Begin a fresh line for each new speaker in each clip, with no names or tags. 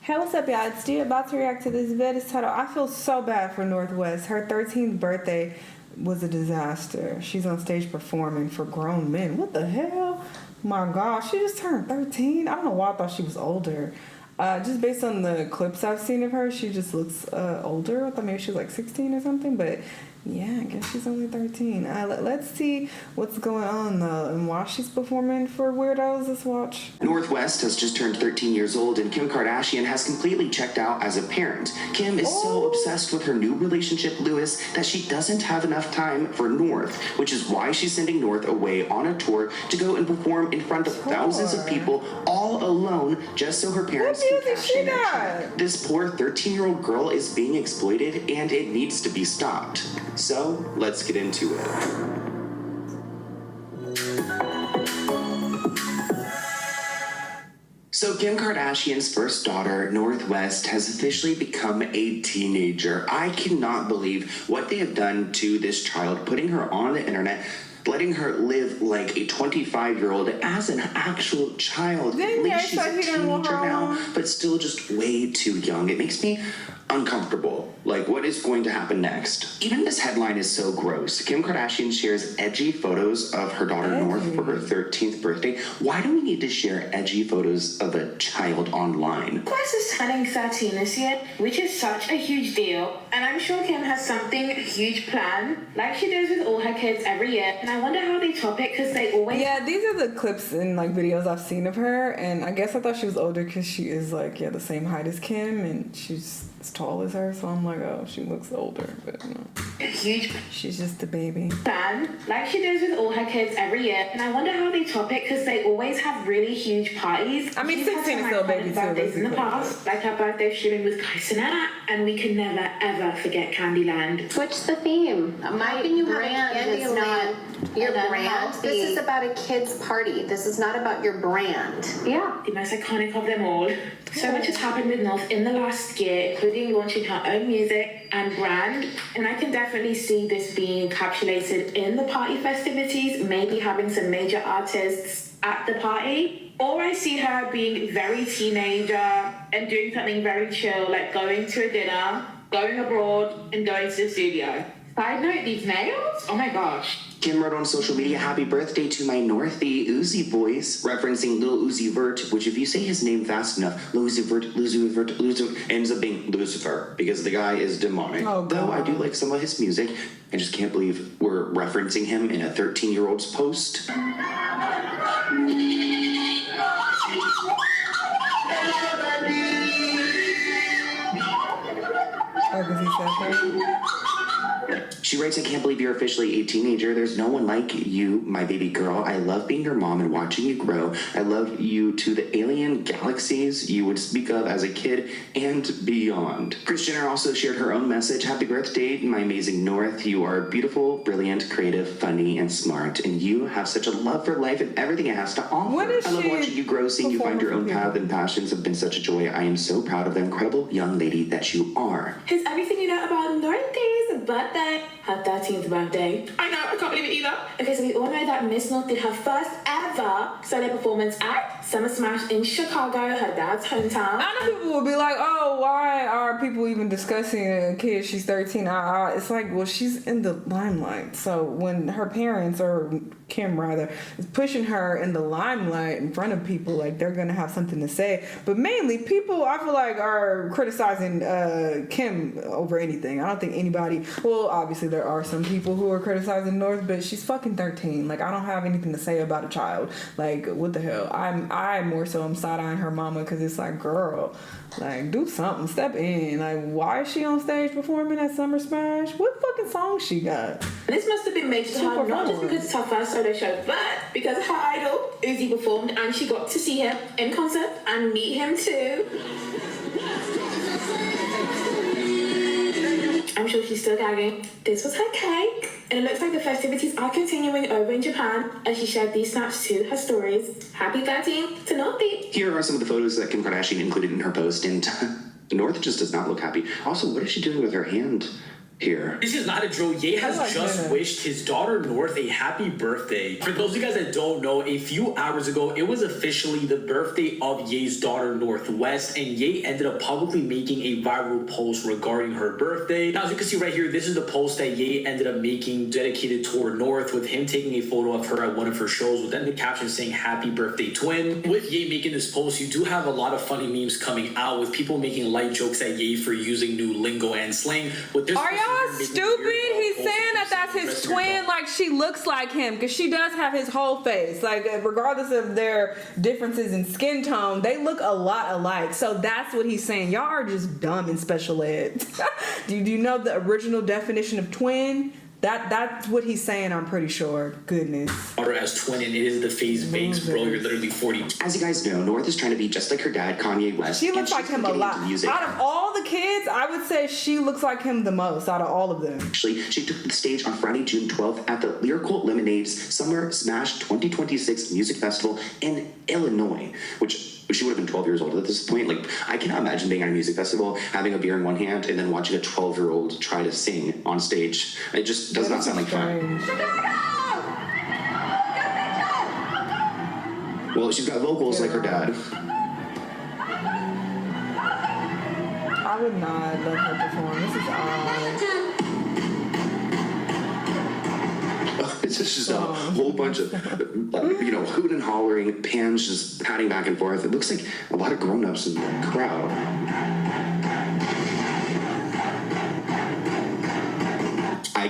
Hey, what's up, y'all? It's Dee about to react to this vid. It's titled, I Feel So Bad for Northwest. Her 13th birthday was a disaster. She's on stage performing for grown men. What the hell? My gosh, she just turned 13? I don't know why I thought she was older. Just based on the clips I've seen of her, she just looks older. I thought maybe she was like 16 or something, but yeah, I guess she's only 13. Let's see what's going on though and why she's performing for weirdos. Let's watch.
Northwest has just turned 13 years old and Kim Kardashian has completely checked out as a parent. Kim is so obsessed with her new relationship, Lewis, that she doesn't have enough time for North, which is why she's sending North away on a tour to go and perform in front of thousands of people all alone just so her parents can cash in their check. This poor 13-year-old girl is being exploited and it needs to be stopped. So, let's get into it. So Kim Kardashian's first daughter, Northwest, has officially become a teenager. I cannot believe what they have done to this child, putting her on the internet, letting her live like a 25-year-old as an actual child. At least she's a teenager now, but still just way too young. It makes me uncomfortable. Like, what is going to happen next? Even this headline is so gross. Kim Kardashian shares edgy photos of her daughter North for her 13th birthday. Why do we need to share edgy photos of a child online?
West is turning 13 this year, which is such a huge deal. And I'm sure Kim has something huge planned, like she does with all her kids every year. And I wonder how they top it, because they always...
Yeah, these are the clips and like videos I've seen of her. And I guess I thought she was older because she is like, yeah, the same height as Kim. And she's as tall as her. So I'm like, oh, she looks older. But no.
Huge.
She's just a baby.
Plan, like she does with all her kids every year. And I wonder how they top it, because they always have really huge parties.
I mean, 16 is still a baby too.
Birthdays in the past, like her birthday streaming with Shanell, and we can never ever forget Candyland.
What's the theme?
How can you have a
is not your brand. This is about a kid's party. This is not about your brand.
Yeah, the most iconic of them all. So much has happened with North in the last year, including launching her own music and brand. And I can definitely see this being encapsulated in the party festivities, maybe having some major artists at the party. Or I see her being very teenager and doing something very chill, like going to a dinner, going abroad, and going to the studio. Side note, these nails? Oh my gosh.
Kim wrote on social media, "Happy birthday to my Northy Uzi boys," referencing Lil Uzi Vert, which if you say his name fast enough, Lil Uzi Vert ends up being Lucifer, because the guy is demonic. Oh, though I do like some of his music, I just can't believe we're referencing him in a 13-year-old's post. She writes, "I can't believe you're officially a teenager. There's no one like you, my baby girl. I love being your mom and watching you grow. I love you to the alien galaxies you would speak of as a kid and beyond." Kris Jenner also shared her own message. "Happy birthday, my amazing North. You are beautiful, brilliant, creative, funny, and smart. And you have such a love for life and everything it has to offer. I love watching you grow, seeing you find your own path and passions have been such a joy. I am so proud of the incredible young lady that you are."
Here's everything you know about Northy's birthday. Her 13th birthday. I know, I can't believe it either. Okay, so we all know that Miss North did her first ever solo performance at Summer Smash in Chicago, her dad's hometown.
I know people will be like, oh, why are people even discussing a kid? She's 13. It's like, well, she's in the limelight. So when her parents, or Kim rather, is pushing her in the limelight in front of people, like they're going to have something to say. But mainly people, I feel like, are criticizing Kim over anything. I don't think anybody, well, obviously there are some people who are criticizing North, but she's fucking 13. Like, I don't have anything to say about a child. Like, what the hell? I more so am side-eyeing her mama, because it's like, girl, like, do something, step in. Like, why is she on stage performing at Summer Smash? What fucking song she got?
This must have been made to her, not just because it's her first solo show, but because her idol, Uzi, performed, and she got to see him in concert and meet him too. I'm sure she's still gagging. This was her cake. And it looks like the festivities are continuing over in Japan as she shared these snaps to her stories. Happy 13th to Northy.
Here are some of the photos that Kim Kardashian included in her post, and North just does not look happy. Also, what is she doing with her hand? here.
This is not a drill. Ye has just wished his daughter North a happy birthday. For those of you guys that don't know, a few hours ago, it was officially the birthday of Ye's daughter Northwest, and Ye ended up publicly making a viral post regarding her birthday. Now, as you can see right here, this is the post that Ye ended up making dedicated toward North, with him taking a photo of her at one of her shows, with then the caption saying "Happy Birthday, Twin." With Ye making this post, you do have a lot of funny memes coming out, with people making light jokes at Ye for using new lingo and slang. With this,
are y'all stupid? He's saying that that's his twin, like she looks like him, because she does have his whole face. Like, regardless of their differences in skin tone, they look a lot alike. So that's what he's saying. Y'all are just dumb in special ed. Do you know the original definition of twin? That's what he's saying, I'm pretty sure. Goodness.
As twin, and it is the phase base, bro. You're literally 40.
As you guys know, North is trying to be just like her dad, Kanye West.
She looks like him a lot. Out of all the kids, I would say she looks like him the most out of all of them.
Actually, she took the stage on Friday, June 12th at the Lyrical Lemonade's Summer Smash 2026 Music Festival in Illinois, which she would have been 12 years old at this point. Like, I cannot imagine being at a music festival, having a beer in one hand, and then watching a 12-year-old try to sing on stage. It just does not sound like fun. Well, she's got vocals like her dad.
I would not let her perform. This is odd.
It's just a whole bunch of, hooting and hollering, pans just patting back and forth. It looks like a lot of grown-ups in the crowd.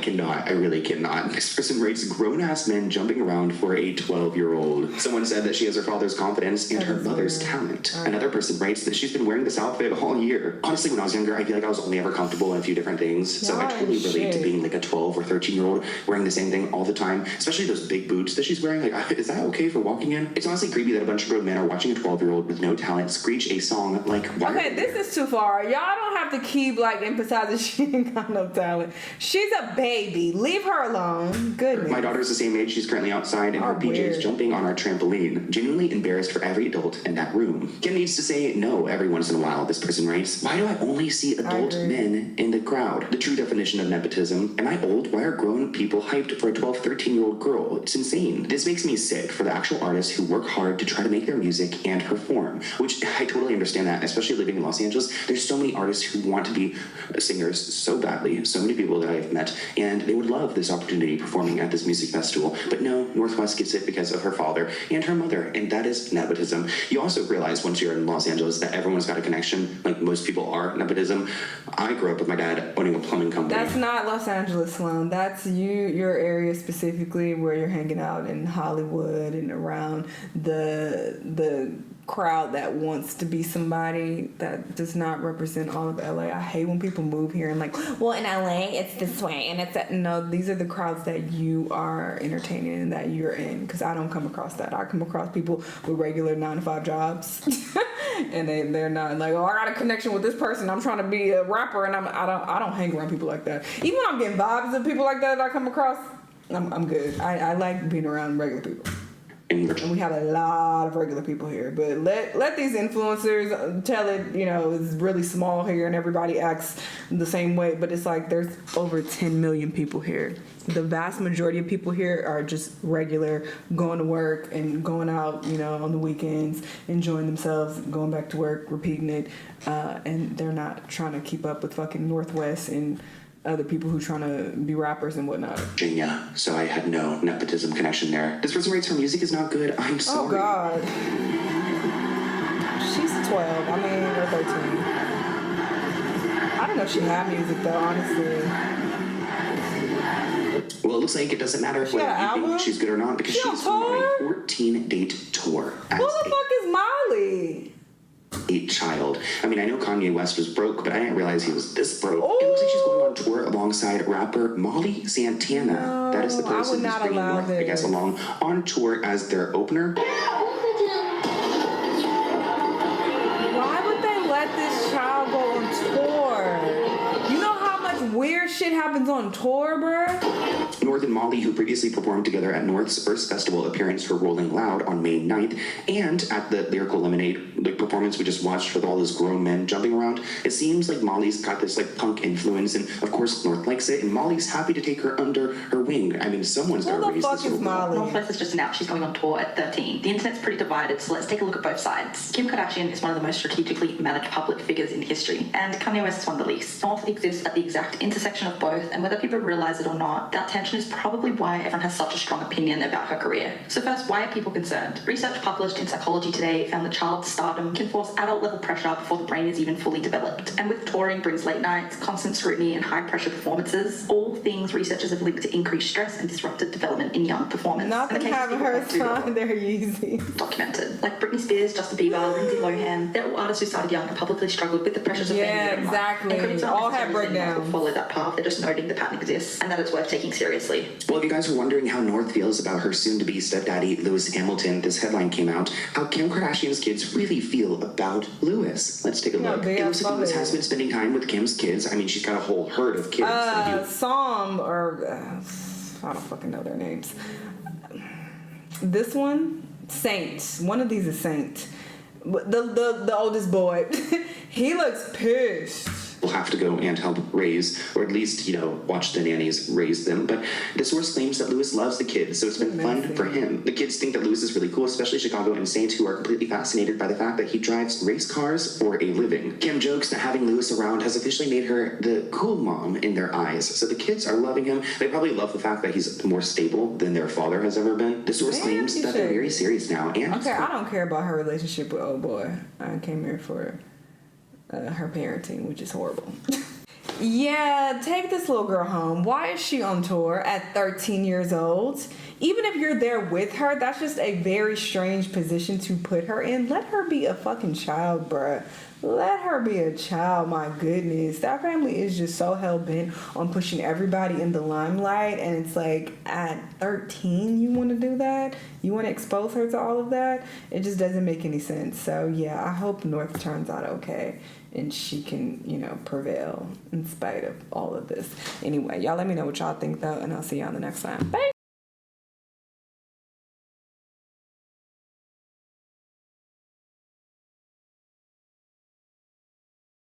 I really cannot. This person writes, grown-ass men jumping around for a 12-year-old. Someone said that she has her father's confidence and her mother's talent. Another person writes that she's been wearing this outfit all year. Honestly, when I was younger, I feel like I was only ever comfortable in a few different things. So I totally relate to being like a 12 or 13-year-old wearing the same thing all the time, especially those big boots that she's wearing. Like, is that okay for walking in? It's honestly creepy that a bunch of grown men are watching a 12-year-old with no talent screech a song like,
okay, this is too far. Y'all don't have to keep emphasizing she ain't got no talent. She's a baby. Leave her alone. Goodness.
My daughter's the same age. She's currently outside in her PJs jumping on our trampoline. Genuinely embarrassed for every adult in that room. Kim needs to say no every once in a while, this person writes. Why do I only see adult men in the crowd? The true definition of nepotism. Am I old? Why are grown people hyped for a 12, 13-year-old girl? It's insane. This makes me sick for the actual artists who work hard to try to make their music and perform, which I totally understand that, especially living in Los Angeles. There's so many artists who want to be singers so badly, so many people that I've met, and they would love this opportunity performing at this music festival. But no, Northwest gets it because of her father and her mother, and that is nepotism. You also realize once you're in Los Angeles that everyone's got a connection, like most people are. Nepotism. I grew up with my dad owning a plumbing company.
That's not Los Angeles, Sloan. That's your area specifically, where you're hanging out in Hollywood and around the crowd that wants to be somebody that does not represent all of LA. I hate when people move here and well, in LA it's this way and it's that. No, these are the crowds that you are entertaining and that you're in, because I don't come across that. I come across people with regular 9-to-5 jobs and they're not I got a connection with this person, I'm trying to be a rapper, and I don't hang around people like that. Even when I'm getting vibes of people like that I come across, I'm good. I like being around regular people. And we have a lot of regular people here, but let these influencers tell it, it's really small here and everybody acts the same way, but it's like there's over 10 million people here. The vast majority of people here are just regular, going to work and going out, on the weekends, enjoying themselves, going back to work, repeating it, and they're not trying to keep up with fucking Northwest and other people who trying to be rappers and whatnot.
Virginia, so I had no nepotism connection there. This person writes her music is not good. I'm sorry.
Oh God. She's 12. Or 13. I don't know if she had music though, honestly.
Well, it looks like it doesn't matter if you think she's good or not, because she's on a 14-date tour.
Who the fuck is Molly?
A child. I know Kanye West was broke, but I didn't realize he was this broke. Ooh. It looks like she's going on tour alongside rapper Molly Santana. No, that is the person who's bringing North, I guess, along on tour as their opener.
Why would they let this child go on tour? You know how much weird shit happens on tour, bruh.
North and Molly, who previously performed together at North's first festival appearance for Rolling Loud on May 9th, and at the Lyrical Lemonade performance we just watched with all those grown men jumping around, it seems like Molly's got this like punk influence, and of course North likes it, and Molly's happy to take her under her wing. I mean, someone's got to raise this little girl.
North West has just announced she's going on tour at 13. The internet's pretty divided, so let's take a look at both sides. Kim Kardashian is one of the most strategically managed public figures in history, and Kanye West is one of the least. North exists at the exact intersection of both, and whether people realize it or not, that tension is probably why everyone has such a strong opinion about her career. So first, why are people concerned? Research published in Psychology Today found that child stardom can force adult-level pressure before the brain is even fully developed. And with touring brings late nights, constant scrutiny, and high-pressure performances, all things researchers have linked to increased stress and disrupted development in young performers.
Not them having her sign their Yeezy.
Documented. Like Britney Spears, Justin Bieber, Lindsay Lohan, they're all artists who started young and publicly struggled with the pressures of being
exactly. All have breakdowns.
Follow that path. They're just noting the pattern exists and that it's worth taking seriously.
Well, if you guys are wondering how North feels about her soon-to-be stepdaddy, Lewis Hamilton, this headline came out, how Kim Kardashian's kids really feel about Lewis. Let's take a look. It looks like Lewis has been spending time with Kim's kids. I mean, she's got a whole herd of kids.
I don't fucking know their names. This one, Saint. One of these is Saint. The oldest boy. He looks pissed.
Will have to go and help raise, or at least, watch the nannies raise them. But the source claims that Lewis loves the kids, so it's been fun for him. The kids think that Lewis is really cool, especially Chicago and Saint, who are completely fascinated by the fact that he drives race cars for a living. Kim jokes that having Lewis around has officially made her the cool mom in their eyes. So the kids are loving him. They probably love the fact that he's more stable than their father has ever been. The source claims that they're very serious now. And
okay, I don't care about her relationship with old boy. I came here for her parenting, which is horrible. Yeah, take this little girl home. Why is she on tour at 13 years old? Even if you're there with her, that's just a very strange position to put her in. Let her be a fucking child, bruh. Let her be a child, my goodness. That family is just so hell-bent on pushing everybody in the limelight, and it's like, at 13 you want to do that? You want to expose her to all of that? It just doesn't make any sense. So yeah, I hope North turns out okay and she can, prevail in spite of all of this. Anyway, y'all let me know what y'all think though, and I'll see y'all on the next time. Bye!